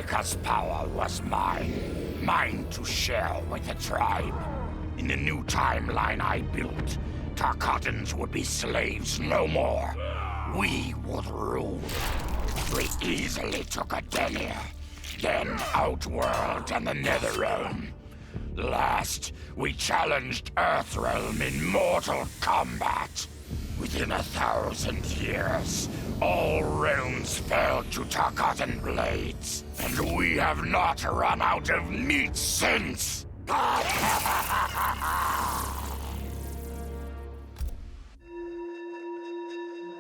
Kronika's power was mine. Mine to share with the tribe. In the new timeline I built, Tarkatans would be slaves no more. We would rule. We easily took Adenia, then Outworld and the Netherrealm. Last, we challenged Earthrealm in Mortal Kombat. Within 1,000 years, all realms fell to Tarkatan blades, and we have not run out of meat since!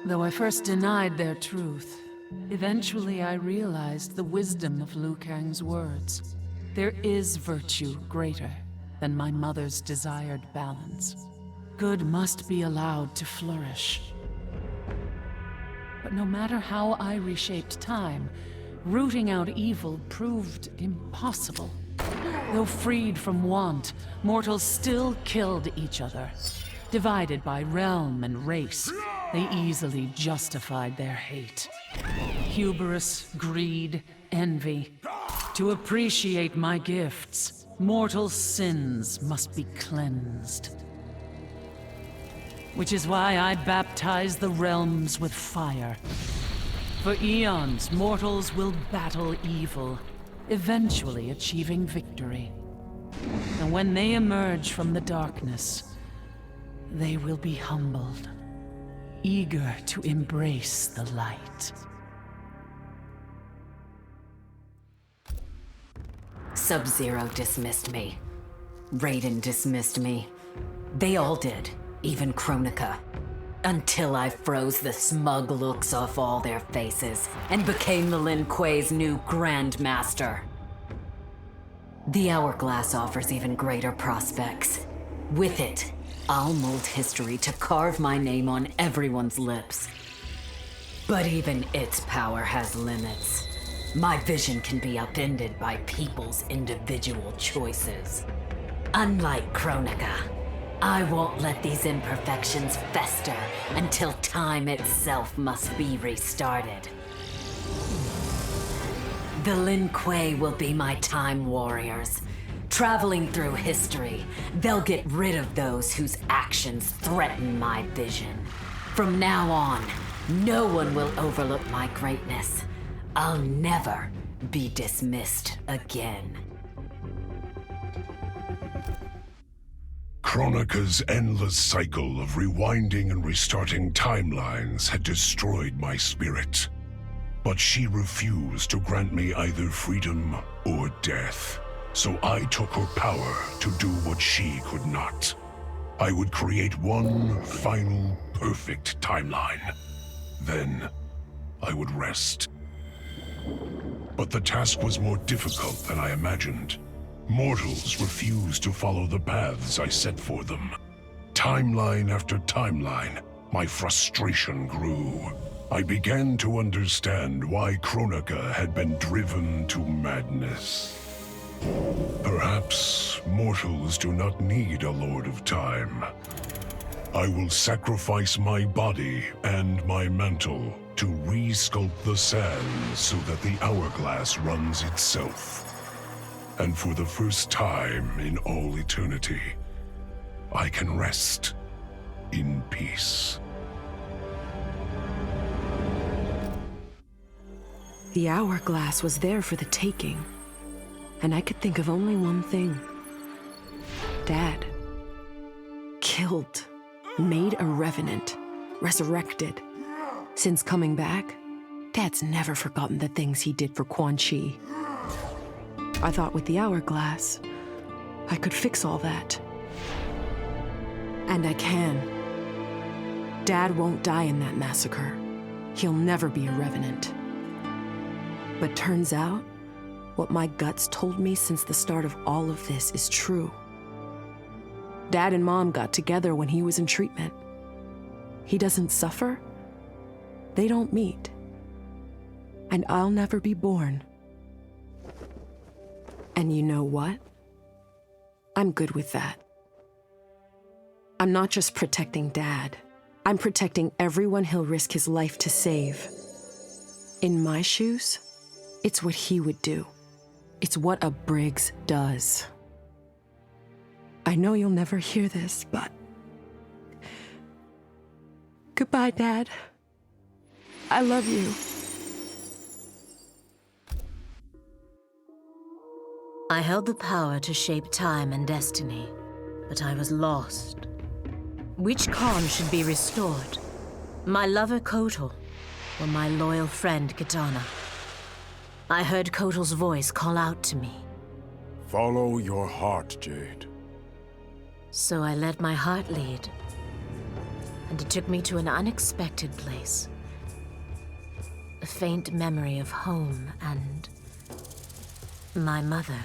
Though I first denied their truth, eventually I realized the wisdom of Liu Kang's words. There is virtue greater than my mother's desired balance. Good must be allowed to flourish. But no matter how I reshaped time, rooting out evil proved impossible. Though freed from want, mortals still killed each other. Divided by realm and race, they easily justified their hate. Hubris, greed, envy. To appreciate my gifts, mortal sins must be cleansed. Which is why I baptize the realms with fire. For eons, mortals will battle evil, eventually achieving victory. And when they emerge from the darkness, they will be humbled, eager to embrace the light. Sub-Zero dismissed me. Raiden dismissed me. They all did, even Kronika. Until I froze the smug looks off all their faces and became the Lin Kuei's new Grandmaster. The Hourglass offers even greater prospects. With it, I'll mold history to carve my name on everyone's lips. But even its power has limits. My vision can be upended by people's individual choices. Unlike Kronika, I won't let these imperfections fester until time itself must be restarted. The Lin Kuei will be my time warriors. Traveling through history, they'll get rid of those whose actions threaten my vision. From now on, no one will overlook my greatness. I'll never be dismissed again. Kronika's endless cycle of rewinding and restarting timelines had destroyed my spirit. But she refused to grant me either freedom or death. So I took her power to do what she could not. I would create one final, perfect timeline. Then I would rest. But the task was more difficult than I imagined. Mortals refused to follow the paths I set for them. Timeline after timeline, my frustration grew. I began to understand why Kronika had been driven to madness. Perhaps mortals do not need a Lord of Time. I will sacrifice my body and my mantle to re-sculpt the sands so that the hourglass runs itself. And for the first time in all eternity, I can rest in peace. The hourglass was there for the taking, and I could think of only one thing. Dad. Killed. Made a revenant. Resurrected. Since coming back, Dad's never forgotten the things he did for Quan Chi. I thought with the hourglass, I could fix all that. And I can. Dad won't die in that massacre. He'll never be a revenant. But turns out, what my guts told me since the start of all of this is true. Dad and Mom got together when he was in treatment. He doesn't suffer. They don't meet. And I'll never be born. And you know what? I'm good with that. I'm not just protecting Dad. I'm protecting everyone he'll risk his life to save. In my shoes, it's what he would do. It's what a Briggs does. I know you'll never hear this, but... Goodbye, Dad. I love you. I held the power to shape time and destiny, but I was lost. Which Khan should be restored? My lover Kotal, or my loyal friend Kitana? I heard Kotal's voice call out to me. Follow your heart, Jade. So I let my heart lead, and it took me to an unexpected place. A faint memory of home and my mother.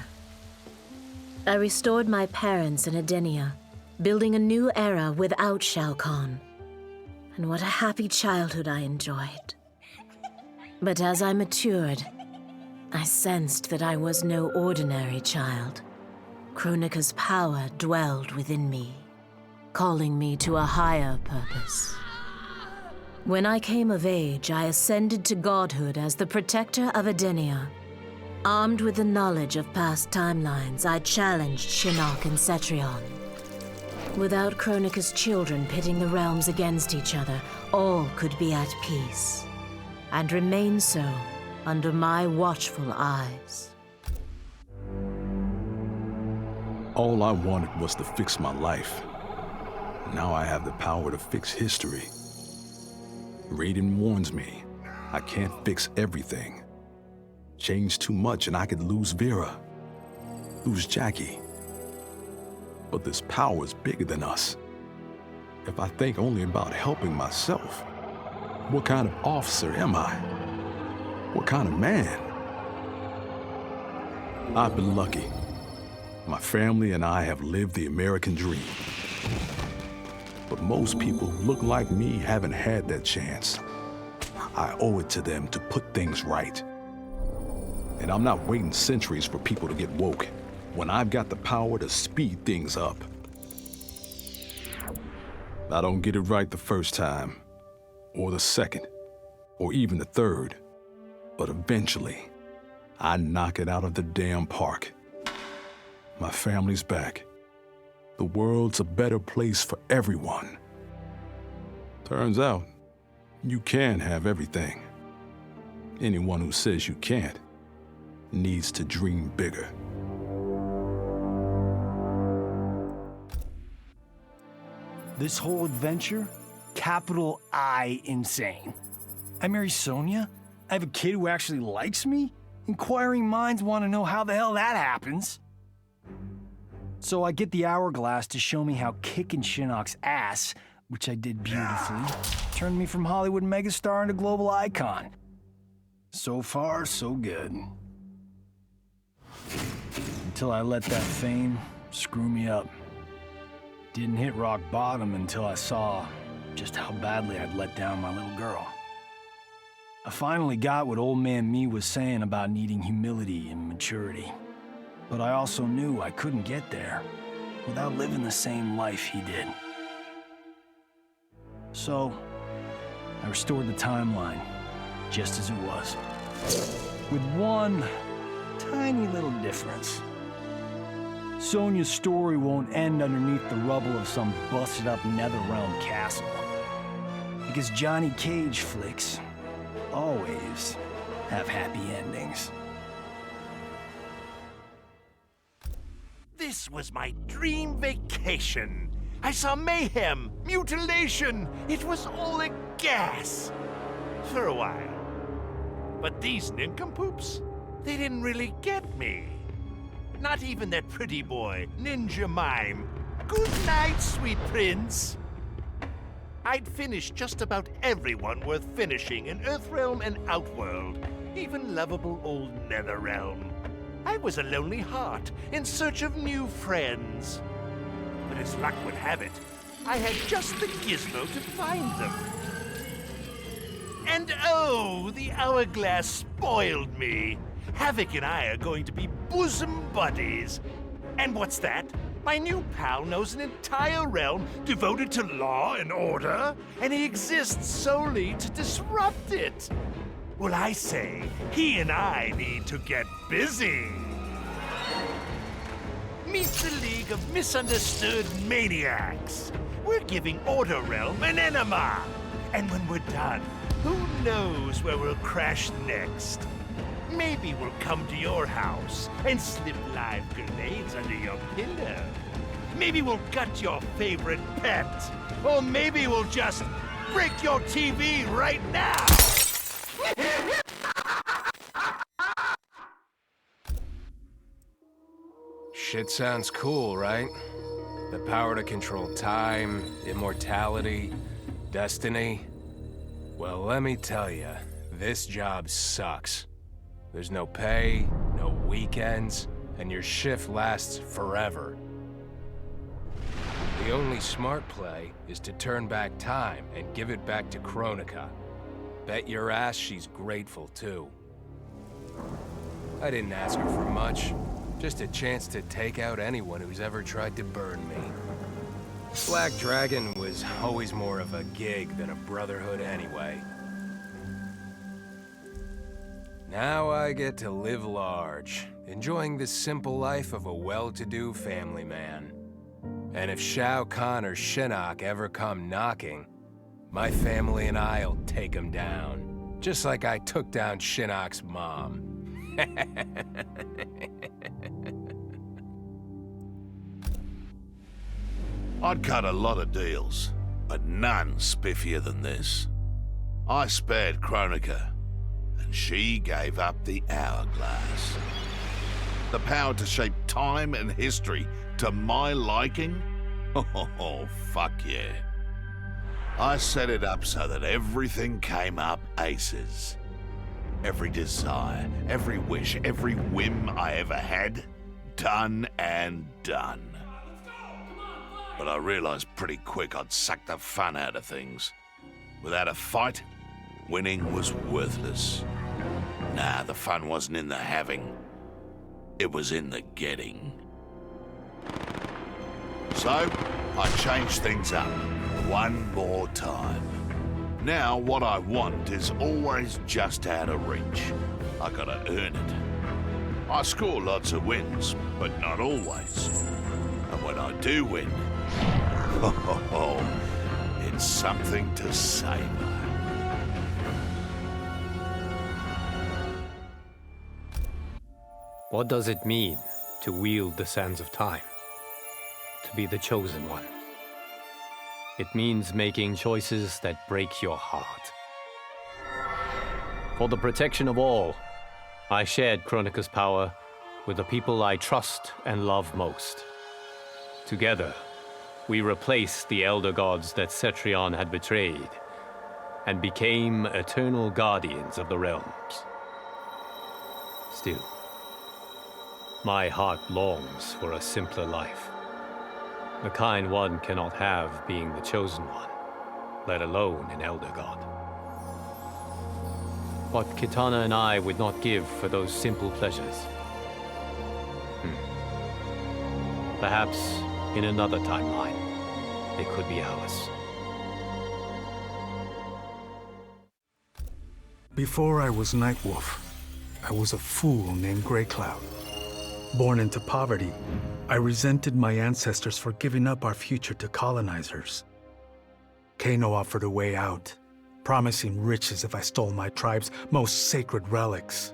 I restored my parents in Edenia, building a new era without Shao Kahn. And what a happy childhood I enjoyed. But as I matured, I sensed that I was no ordinary child. Kronika's power dwelled within me, calling me to a higher purpose. When I came of age, I ascended to godhood as the protector of Edenia. Armed with the knowledge of past timelines, I challenged Shinnok and Cetrion. Without Kronika's children pitting the realms against each other, all could be at peace, and remain so under my watchful eyes. All I wanted was to fix my life. Now I have the power to fix history. Raiden warns me, I can't fix everything. Change too much and I could lose Vera, lose Jackie. But this power is bigger than us. If I think only about helping myself, what kind of officer am I? What kind of man? I've been lucky. My family and I have lived the American dream. But most people who look like me haven't had that chance. I owe it to them to put things right. And I'm not waiting centuries for people to get woke when I've got the power to speed things up. I don't get it right the first time, or the second, or even the third. But eventually, I knock it out of the damn park. My family's back. The world's a better place for everyone. Turns out, you can have everything. Anyone who says you can't needs to dream bigger. This whole adventure, capital I insane. I marry Sonya? I have a kid who actually likes me? Inquiring minds want to know how the hell that happens. So I get the hourglass to show me how kicking Shinnok's ass, which I did beautifully, turned me from Hollywood megastar into global icon. So far, so good. Until I let that fame screw me up. Didn't hit rock bottom until I saw just how badly I'd let down my little girl. I finally got what old man me was saying about needing humility and maturity. But I also knew I couldn't get there without living the same life he did. So, I restored the timeline, just as it was. With one tiny little difference. Sonya's story won't end underneath the rubble of some busted-up Netherrealm castle. Because Johnny Cage flicks always have happy endings. This was my dream vacation. I saw mayhem, mutilation. It was all a gas. For a while. But these nincompoops, they didn't really get me. Not even that pretty boy, Ninja Mime. Good night, sweet prince. I'd finished just about everyone worth finishing in Earthrealm and Outworld, even lovable old Netherrealm. I was a lonely heart in search of new friends. But as luck would have it, I had just the gizmo to find them. And oh, the hourglass spoiled me. Havoc and I are going to be bosom buddies. And what's that? My new pal knows an entire realm devoted to law and order, and he exists solely to disrupt it. Well, I say, he and I need to get busy. Meet the League of Misunderstood Maniacs. We're giving Order Realm an enema. And when we're done, who knows where we'll crash next? Maybe we'll come to your house and slip live grenades under your pillow. Maybe we'll gut your favorite pet. Or maybe we'll just break your TV right now. Shit sounds cool, right? The power to control time, immortality, destiny. Well, let me tell you, this job sucks. There's no pay, no weekends, and your shift lasts forever. The only smart play is to turn back time and give it back to Kronika. Bet your ass she's grateful, too. I didn't ask her for much. Just a chance to take out anyone who's ever tried to burn me. Black Dragon was always more of a gig than a brotherhood anyway. Now I get to live large, enjoying the simple life of a well-to-do family man. And if Shao Kahn or Shinnok ever come knocking, my family and I'll take them down. Just like I took down Shinnok's mom. I'd cut a lot of deals, but none spiffier than this. I spared Kronika, and she gave up the hourglass. The power to shape time and history to my liking? Oh, fuck yeah. I set it up so that everything came up aces. Every desire, every wish, every whim I ever had, done and done. But I realized pretty quick I'd sucked the fun out of things. Without a fight, winning was worthless. Nah, the fun wasn't in the having. It was in the getting. So, I changed things up one more time. Now, what I want is always just out of reach. I gotta earn it. I score lots of wins, but not always. And when I do win, it's something to savor. What does it mean to wield the sands of time? To be the chosen one? It means making choices that break your heart. For the protection of all, I shared Kronika's power with the people I trust and love most. Together, we replaced the elder gods that Cetrion had betrayed and became eternal guardians of the realms. Still, my heart longs for a simpler life. The kind one cannot have being the chosen one, let alone an elder god. What Kitana and I would not give for those simple pleasures. Perhaps in another timeline, they could be ours. Before I was Nightwolf, I was a fool named Greycloud. Born into poverty, I resented my ancestors for giving up our future to colonizers. Kano offered a way out, promising riches if I stole my tribe's most sacred relics.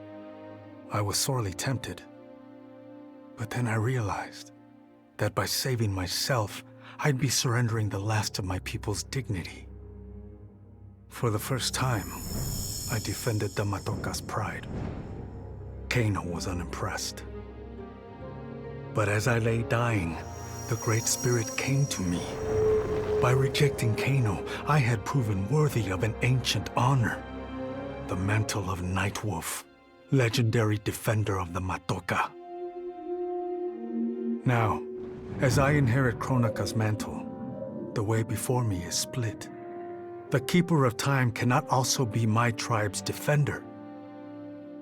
I was sorely tempted. But then I realized that by saving myself, I'd be surrendering the last of my people's dignity. For the first time, I defended the Matoka's pride. Kano was unimpressed. But as I lay dying, the Great Spirit came to me. By rejecting Kano, I had proven worthy of an ancient honor. The mantle of Nightwolf, legendary defender of the Matoka. Now, as I inherit Kronika's mantle, the way before me is split. The Keeper of Time cannot also be my tribe's defender.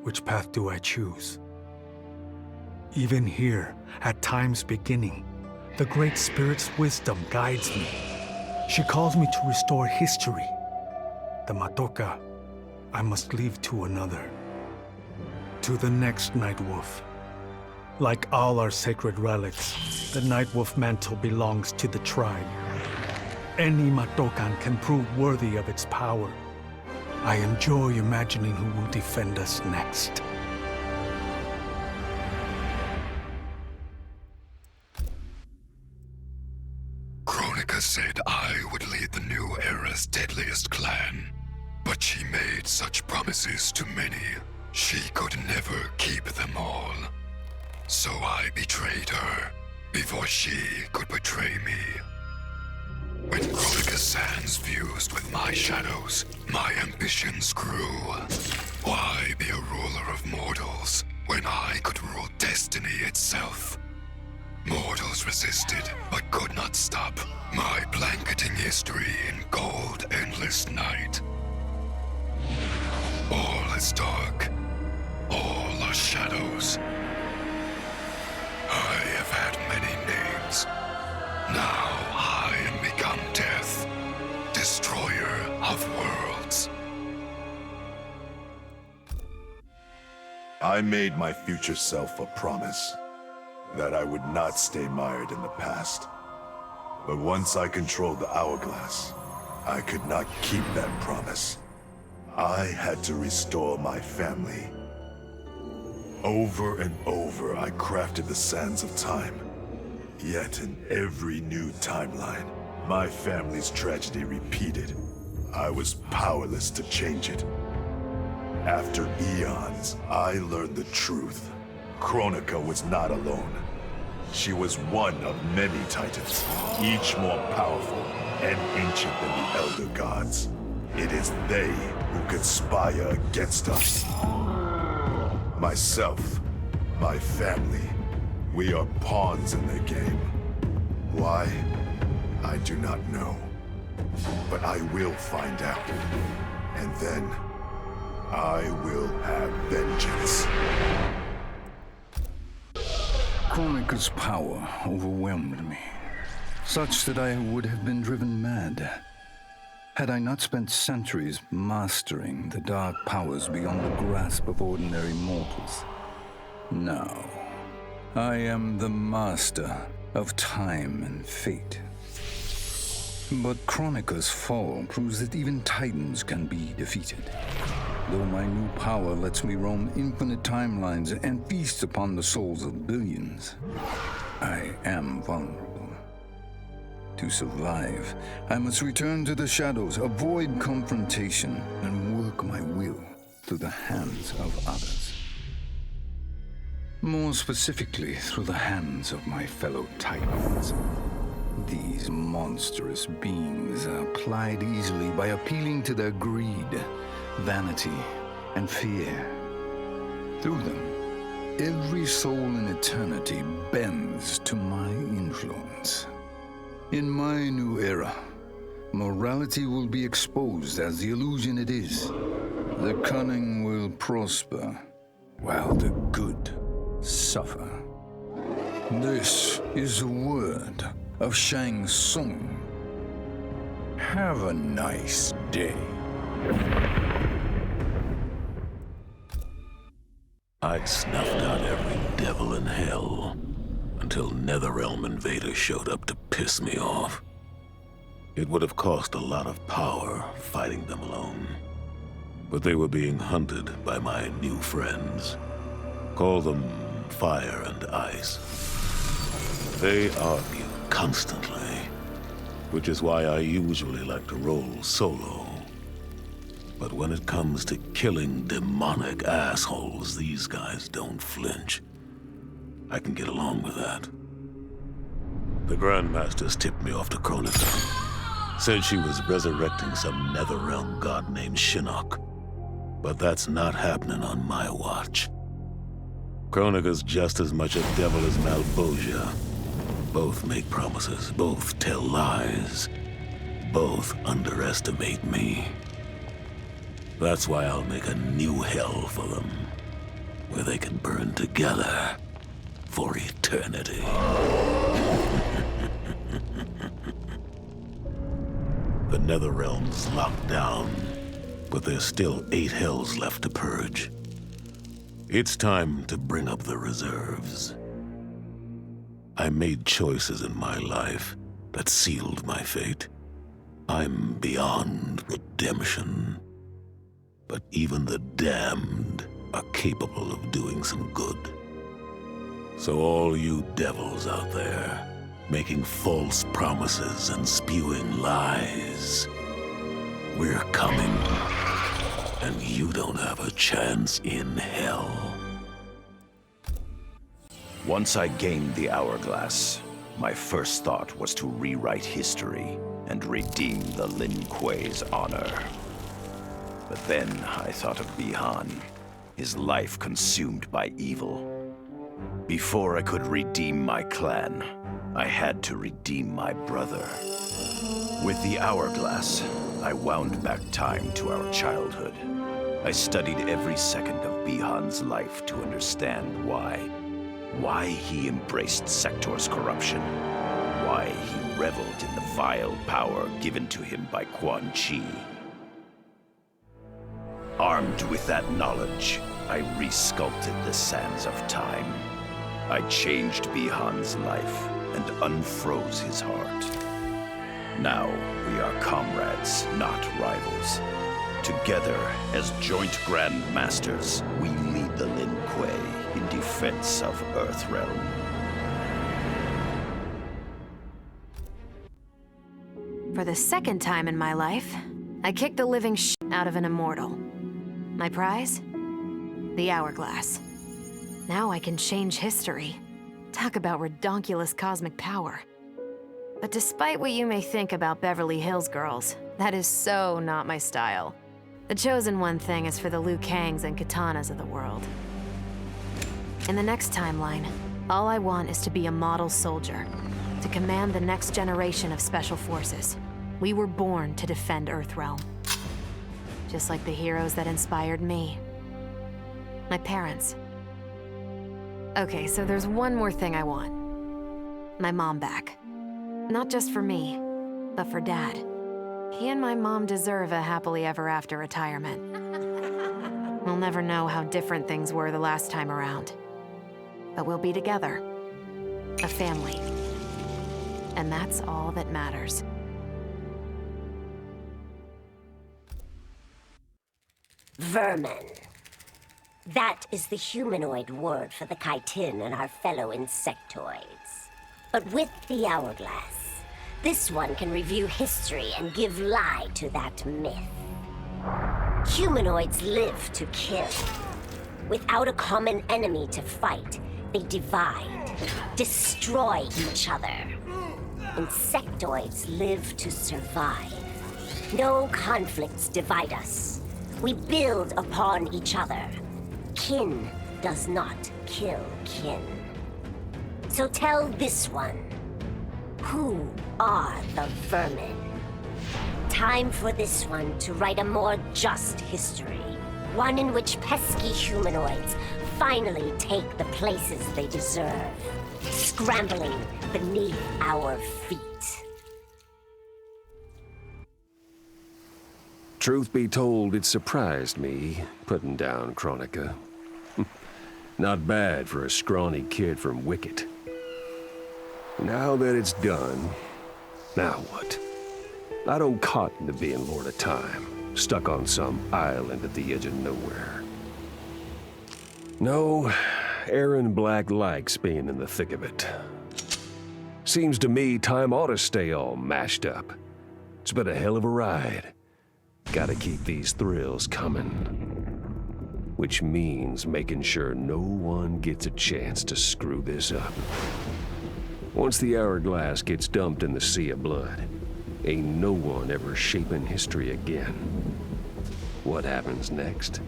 Which path do I choose? Even here, at time's beginning, the Great Spirit's wisdom guides me. She calls me to restore history. The Matoka, I must leave to another. To the next Nightwolf. Like all our sacred relics, the Nightwolf mantle belongs to the tribe. Any Matokan can prove worthy of its power. I enjoy imagining who will defend us next. Kronika said I would lead the new era's deadliest clan. But she made such promises to many, she could never keep them all. So I betrayed her, before she could betray me. When Kronika's sands fused with my shadows, my ambitions grew. Why be a ruler of mortals, when I could rule destiny itself? Mortals resisted, but could not stop my blanketing history in cold, endless night. All is dark. All are shadows. I have had many names. Now I am become death, destroyer of worlds. I made my future self a promise that I would not stay mired in the past. But once I controlled the hourglass, I could not keep that promise. I had to restore my family. Over and over, I crafted the sands of time. Yet in every new timeline, my family's tragedy repeated. I was powerless to change it. After eons, I learned the truth. Kronika was not alone. She was one of many titans, each more powerful and ancient than the Elder Gods. It is they who conspire against us. Myself, my family, we are pawns in their game. Why? I do not know. But I will find out. And then, I will have vengeance. Kronika's power overwhelmed me, such that I would have been driven mad, had I not spent centuries mastering the dark powers beyond the grasp of ordinary mortals. Now, I am the master of time and fate. But Kronika's fall proves that even titans can be defeated. Though my new power lets me roam infinite timelines and feast upon the souls of billions, I am vulnerable. To survive, I must return to the shadows, avoid confrontation, and work my will through the hands of others. More specifically, through the hands of my fellow titans. These monstrous beings are plied easily by appealing to their greed, vanity, and fear. Through them, every soul in eternity bends to my influence. In my new era, morality will be exposed as the illusion it is. The cunning will prosper, while the good suffer. This is the word of Shang Tsung. Have a nice day. I snuffed out every devil in hell until Netherrealm invaders showed up to piss me off. It would have cost a lot of power fighting them alone. But they were being hunted by my new friends. Call them Fire and Ice. They argue constantly, which is why I usually like to roll solo. But when it comes to killing demonic assholes, these guys don't flinch. I can get along with that. The Grandmasters tipped me off to Kronika. Said she was resurrecting some Netherrealm god named Shinnok. But that's not happening on my watch. Kronika's just as much a devil as Malbosia. Both make promises, both tell lies. Both underestimate me. That's why I'll make a new hell for them, where they can burn together for eternity. The Netherrealm's locked down, but there's still 8 hells left to purge. It's time to bring up the reserves. I made choices in my life that sealed my fate. I'm beyond redemption. But even the damned are capable of doing some good. So all you devils out there, making false promises and spewing lies, we're coming, and you don't have a chance in hell. Once I gained the hourglass, my first thought was to rewrite history and redeem the Lin Kuei's honor. But then I thought of Bi-Han, his life consumed by evil. Before I could redeem my clan, I had to redeem my brother. With the hourglass, I wound back time to our childhood. I studied every second of Bi-Han's life to understand why. Why he embraced Sector's corruption. Why he reveled in the vile power given to him by Quan Chi. Armed with that knowledge, I resculpted the sands of time. I changed Bi-Han's life and unfroze his heart. Now we are comrades, not rivals. Together, as joint Grand Masters, we lead the Lin Kuei in defense of Earthrealm. For the second time in my life, I kicked the living shit out of an immortal. My prize? The hourglass. Now I can change history. Talk about redonkulous cosmic power. But despite what you may think about Beverly Hills girls, that is so not my style. The chosen one thing is for the Liu Kangs and Kitanas of the world. In the next timeline, all I want is to be a model soldier, to command the next generation of special forces. We were born to defend Earthrealm. Just like the heroes that inspired me. My parents. Okay, so there's one more thing I want. My mom back. Not just for me, but for Dad. He and my mom deserve a happily ever after retirement. We'll never know how different things were the last time around. But we'll be together. A family. And that's all that matters. Vermin. That is the humanoid word for the chitin and our fellow insectoids. But with the hourglass, this one can review history and give lie to that myth. Humanoids live to kill. Without a common enemy to fight, they divide, destroy each other. Insectoids live to survive. No conflicts divide us. We build upon each other. Kin does not kill kin. So tell this one, who are the vermin? Time for this one to write a more just history. One in which pesky humanoids finally take the places they deserve, scrambling beneath our feet. Truth be told, it surprised me, putting down Kronika. Not bad for a scrawny kid from Wicket. Now that it's done, now what? I don't cotton to being Lord of Time, stuck on some island at the edge of nowhere. No, Aaron Black likes being in the thick of it. Seems to me time ought to stay all mashed up. It's been a hell of a ride. Gotta keep these thrills coming. Which means making sure no one gets a chance to screw this up. Once the hourglass gets dumped in the sea of blood, ain't no one ever shaping history again. What happens next?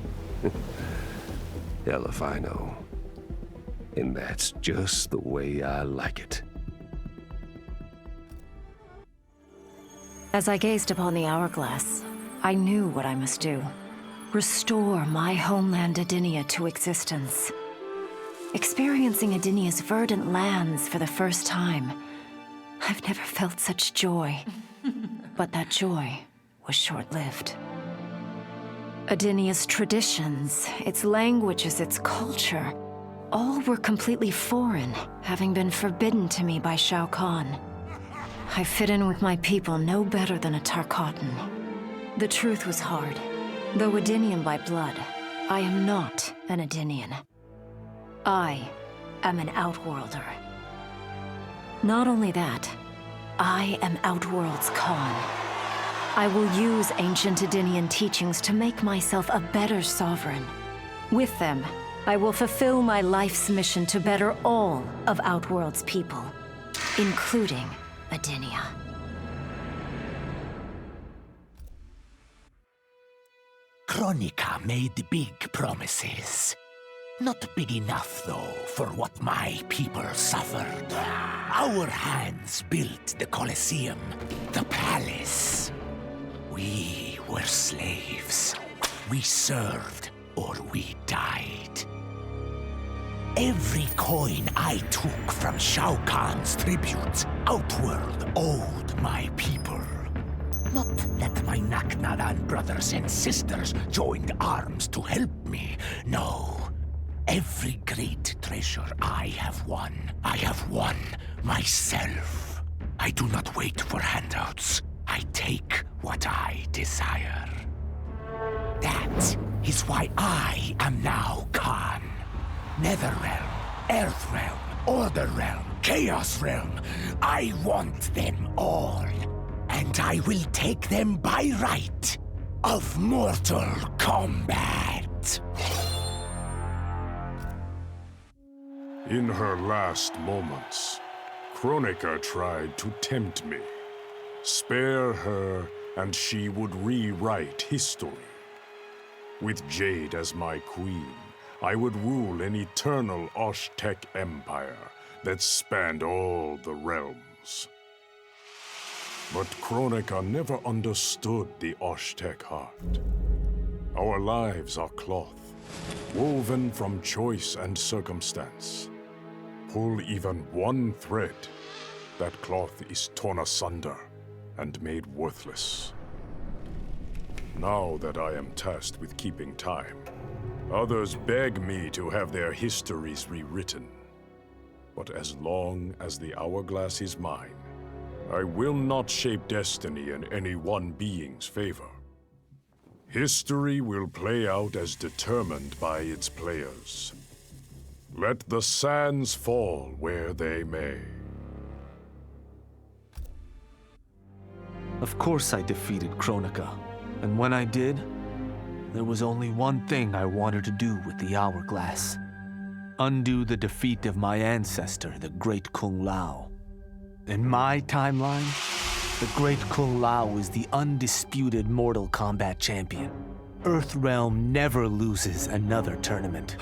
Hell if I know. And that's just the way I like it. As I gazed upon the hourglass, I knew what I must do. Restore my homeland Adinia to existence. Experiencing Adinia's verdant lands for the first time, I've never felt such joy. But that joy was short-lived. Adinia's traditions, its languages, its culture, All were completely foreign, having been forbidden to me by Shao Kahn. I fit in with my people no better than a Tarkatan. The truth was hard. Though Edenian by blood, I am not an Edenian. I am an Outworlder. Not only that, I am Outworld's Khan. I will use ancient Edenian teachings to make myself a better sovereign. With them, I will fulfill my life's mission to better all of Outworld's people, including Edenia. Kronika made big promises. Not big enough, though, for what my people suffered. Our hands built the Colosseum, the palace. We were slaves. We served or we died. Every coin I took from Shao Kahn's tributes, Outworld owed my people. Not that my Naknadan brothers and sisters joined arms to help me, no. Every great treasure I have won myself. I do not wait for handouts. I take what I desire. That is why I am now Khan. Netherrealm, Earthrealm, Order Realm, Chaos Realm. I want them all. And I will take them by right of Mortal Kombat. In her last moments, Kronika tried to tempt me. Spare her, and she would rewrite history. With Jade as my queen, I would rule an eternal Osh-Tech empire that spanned all the realms. But Kronika never understood the Osh-Tech heart. Our lives are cloth, woven from choice and circumstance. Pull even one thread, that cloth is torn asunder and made worthless. Now that I am tasked with keeping time, others beg me to have their histories rewritten. But as long as the hourglass is mine, I will not shape destiny in any one being's favor. History will play out as determined by its players. Let the sands fall where they may. Of course I defeated Kronika, and when I did, there was only one thing I wanted to do with the hourglass. Undo the defeat of my ancestor, the Great Kung Lao. In my timeline, the Great Kung Lao is the undisputed Mortal Kombat champion. Earthrealm never loses another tournament.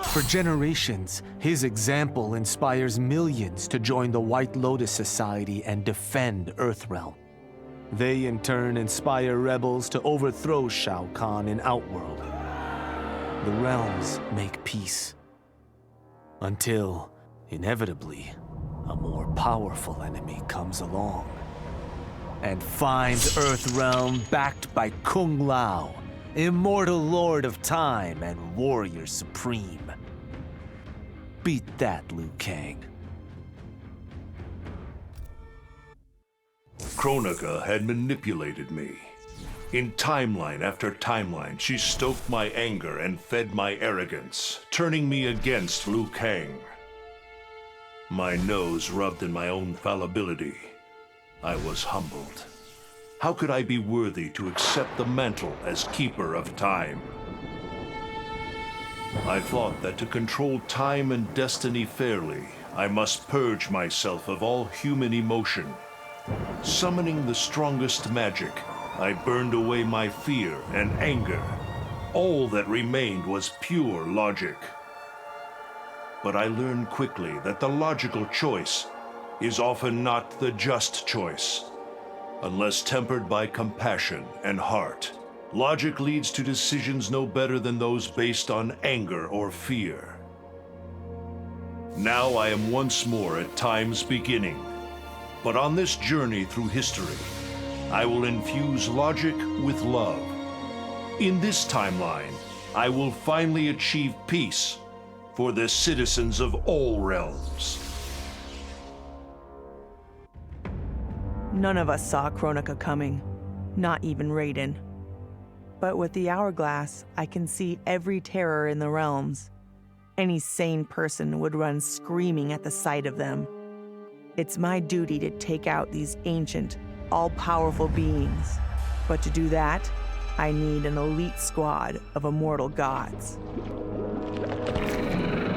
For generations, his example inspires millions to join the White Lotus Society and defend Earthrealm. They in turn inspire rebels to overthrow Shao Kahn in Outworld. The realms make peace. Until, inevitably, a more powerful enemy comes along and finds Earthrealm backed by Kung Lao, immortal lord of time and warrior supreme. Beat that, Liu Kang. Kronika had manipulated me. In timeline after timeline, she stoked my anger and fed my arrogance, turning me against Liu Kang. My nose rubbed in my own fallibility. I was humbled. How could I be worthy to accept the mantle as keeper of time? I thought that to control time and destiny fairly, I must purge myself of all human emotion. Summoning the strongest magic, I burned away my fear and anger. All that remained was pure logic. But I learned quickly that the logical choice is often not the just choice. Unless tempered by compassion and heart, logic leads to decisions no better than those based on anger or fear. Now I am once more at time's beginning. But on this journey through history, I will infuse logic with love. In this timeline, I will finally achieve peace for the citizens of all realms. None of us saw Kronika coming, not even Raiden. But with the hourglass, I can see every terror in the realms. Any sane person would run screaming at the sight of them. It's my duty to take out these ancient, all-powerful beings. But to do that, I need an elite squad of immortal gods.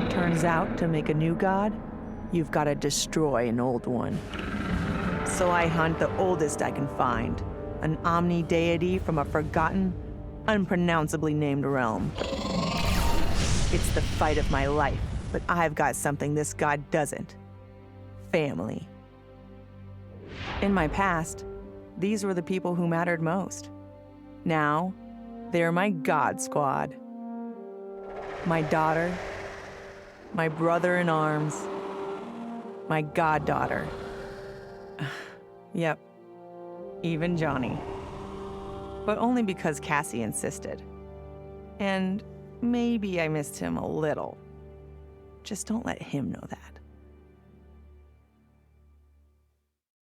Turns out, to make a new god, you've got to destroy an old one. So I hunt the oldest I can find, an omni-deity from a forgotten, unpronounceably named realm. It's the fight of my life, but I've got something this god doesn't. Family. In my past, these were the people who mattered most. Now, they're my god squad. My daughter, my brother in arms, my goddaughter. Yep, even Johnny. But only because Cassie insisted. And maybe I missed him a little. Just don't let him know that.